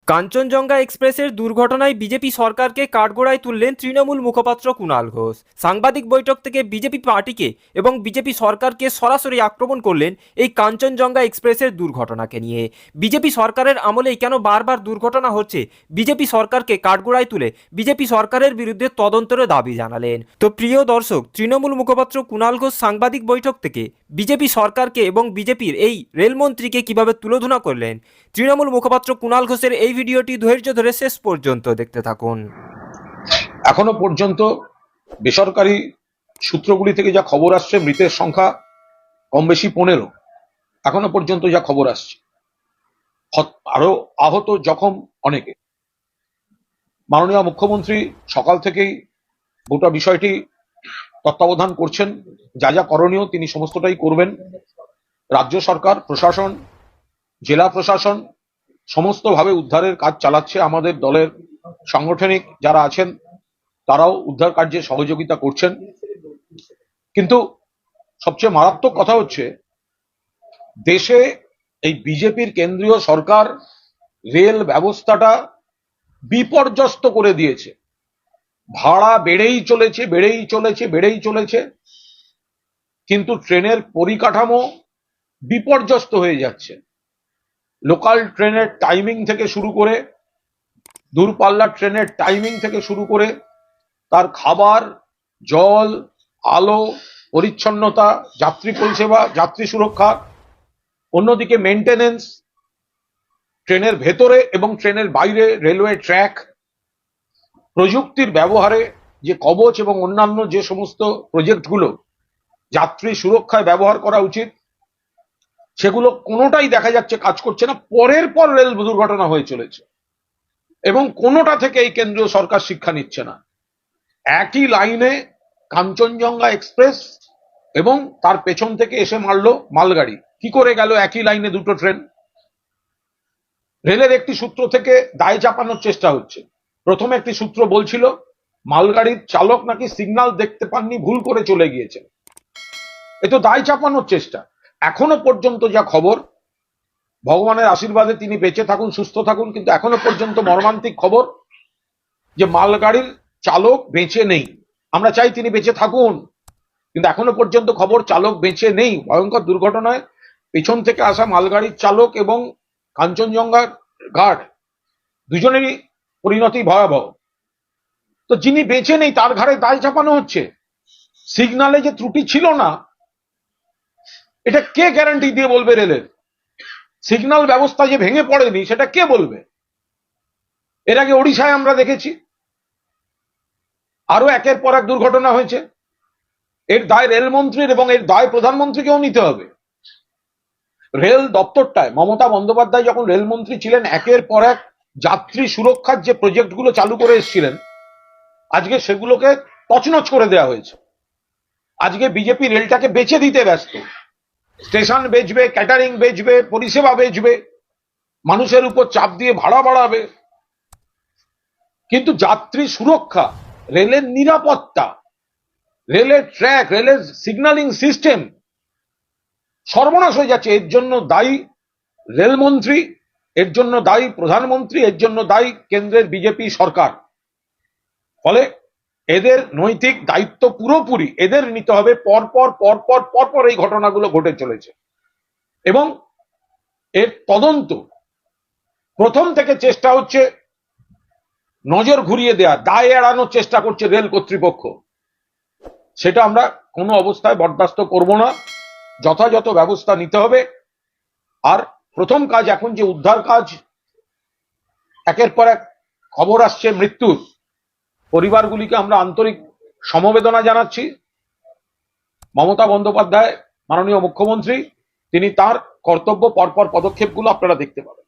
কাঞ্চনজঙ্ঘা এক্সপ্রেসের দুর্ঘটনায় বিজেপি সরকারকে কাঠগড়ায় তুললেন তৃণমূল মুখপাত্র কুণাল ঘোষ। সাংবাদিক বৈঠক থেকে বিজেপি পার্টিকে এবং বিজেপি সরকারকে সরাসরি আক্রমণ করলেন এই কাঞ্চনজঙ্ঘা এক্সপ্রেসের দুর্ঘটনাকে নিয়ে। বিজেপি সরকারের আমলেই কেন বারবার দুর্ঘটনা হচ্ছে, বিজেপি সরকারকে কাঠগড়ায় তুলে বিজেপি সরকারের বিরুদ্ধে তদন্তের দাবি জানালেন। তো প্রিয় দর্শক, তৃণমূল মুখপাত্র কুণাল ঘোষ সাংবাদিক বৈঠক থেকে বিজেপি সরকারকে এবং বিজেপির এই রেলমন্ত্রীকে কিভাবে তুলোধনা করলেন, তৃণমূল মুখপাত্র কুণাল ঘোষের এই ভিডিওটি ধৈর্য ধরে শেষ পর্যন্ত দেখতে থাকুন। এখনো পর্যন্ত বেসরকারি সূত্রগুলি থেকে যা খবর আসছে, মৃতের সংখ্যা কম বেশি 15। এখনো পর্যন্ত যা খবর আসছে, আরো আহত জখম অনেকে। মাননীয় মুখ্যমন্ত্রী সকাল থেকেই গোটা বিষয়টি তত্ত্বাবধান করছেন। যা যা করণীয় তিনি সমস্তটাই করবেন। রাজ্য সরকার, প্রশাসন, জেলা প্রশাসন সমস্তভাবে উদ্ধারের কাজ চালাচ্ছে। আমাদের দলের সাংগঠনিক যারা আছেন তারাও উদ্ধার কার্যে সহযোগিতা করছেন। কিন্তু সবচেয়ে মারাত্মক কথা হচ্ছে, দেশে এই বিজেপির কেন্দ্রীয় সরকার রেল ব্যবস্থাটা বিপর্যস্ত করে দিয়েছে। ভাড়া বেড়েই চলেছে, কিন্তু ট্রেনের পরিকাঠামো বিপর্যস্ত হয়ে যাচ্ছে। লোকাল ট্রেনের টাইমিং থেকে শুরু করে, দূরপাল্লার ট্রেনের টাইমিং থেকে শুরু করে, তার খাবার, জল, আলো, পরিচ্ছন্নতা, যাত্রী পরিষেবা, যাত্রী সুরক্ষা, অন্যদিকে মেইনটেনেন্স, ট্রেনের ভেতরে এবং ট্রেনের বাইরে রেলওয়ে ট্র্যাক, প্রযুক্তির ব্যবহারে যে কবচ এবং অন্যান্য যে সমস্ত প্রজেক্টগুলো যাত্রী সুরক্ষায় ব্যবহার করা উচিত, সেগুলো কোনোটাই দেখা যাচ্ছে কাজ করছে না। পরের পর রেল দুর্ঘটনা হয়ে চলেছে এবং কোনোটা থেকে এই কেন্দ্রীয় সরকার শিক্ষা নিচ্ছে না। একই লাইনে কাঞ্চনজঙ্ঘা এক্সপ্রেস এবং তার পেছন থেকে এসে মারলো মালগাড়ি। কি করে গেল একই লাইনে দুটো ট্রেন? রেলের একটি সূত্র থেকে দায় চাপানোর চেষ্টা হচ্ছে। প্রথমে একটি সূত্র বলছিল মালগাড়ির চালক নাকি সিগন্যাল দেখতে পাননি, ভুল করে চলে গিয়েছেন। এ তো দায় চাপানোর চেষ্টা। এখনো পর্যন্ত যা খবর, ভগবানের আশীর্বাদে তিনি বেঁচে থাকুন, সুস্থ থাকুন, কিন্তু এখনো পর্যন্ত মর্মান্তিক খবর যে মালগাড়ির চালক বেঁচে নেই। আমরা চাই তিনি বেঁচে থাকুন, কিন্তু এখনো পর্যন্ত খবর চালক বেঁচে নেই। ভয়ঙ্কর দুর্ঘটনায় পেছন থেকে আসা মালগাড়ির চালক এবং কাঞ্চনজঙ্ঘা গার্ড দুজনেরই পরিণতি ভয়াবহ। তো যিনি বেঁচে নেই তার ঘাড়ে দায় চাপানো হচ্ছে। সিগনালে যে ত্রুটি ছিল না, এটা কে গ্যারান্টি দিয়ে বলবে? রেলের সিগন্যাল ব্যবস্থা যে ভেঙে পড়েনি সেটা কে বলবে? এর আগে ওড়িশায় আমরা দেখেছি, আরো একের পর এক দুর্ঘটনা হয়েছে। এর দায় রেলমন্ত্রীর এবং এর দায় প্রধানমন্ত্রীকেও নিতে হবে। রেল দপ্তরটায় মমতা বন্দ্যোপাধ্যায় যখন রেলমন্ত্রী ছিলেন, একের পর এক যাত্রী সুরক্ষার যে প্রজেক্টগুলো চালু করে এসেছিলেন, আজকে সেগুলোকে তছনছ করে দেওয়া হয়েছে। আজকে বিজেপি রেলটাকে বেচে দিতে ব্যস্ত। স্টেশন বেচবে, ক্যাটারিং বেচবে, পরিষেবা বেচবে, মানুষের উপর চাপ দিয়ে ভাড়া বাড়াবে, কিন্তু যাত্রী সুরক্ষা, রেলের নিরাপত্তা, রেলের ট্র্যাক, রেলের সিগন্যালিং সিস্টেম সর্বনাশ হয়ে যাচ্ছে। এর জন্য দায়ী রেলমন্ত্রী, এর জন্য দায়ী প্রধানমন্ত্রী, এর জন্য দায়ী কেন্দ্রের বিজেপি সরকার। ফলে এদের নৈতিক দায়িত্ব পুরোপুরি এদের নিতে হবে। পরপর এই ঘটনাগুলো ঘটে চলেছে এবং এর তদন্ত প্রথম থেকে চেষ্টা হচ্ছে নজর ঘুরিয়ে দেয়া, দায় এড়ানোর চেষ্টা করছে রেল কর্তৃপক্ষ। সেটা আমরা কোনো অবস্থায় বরদাস্ত করব না। যথাযথ ব্যবস্থা নিতে হবে। আর প্রথম কাজ এখন যে উদ্ধার কাজ, একের পর এক খবর আসছে মৃত্যুর, পরিবারগুলিকে আমরা আন্তরিক সমবেদনা জানাচ্ছি। মমতা বন্দ্যোপাধ্যায় মাননীয় মুখ্যমন্ত্রী, তিনি তার কর্তব্য পরপর পদক্ষেপগুলো আপনারা দেখতে পাবেন।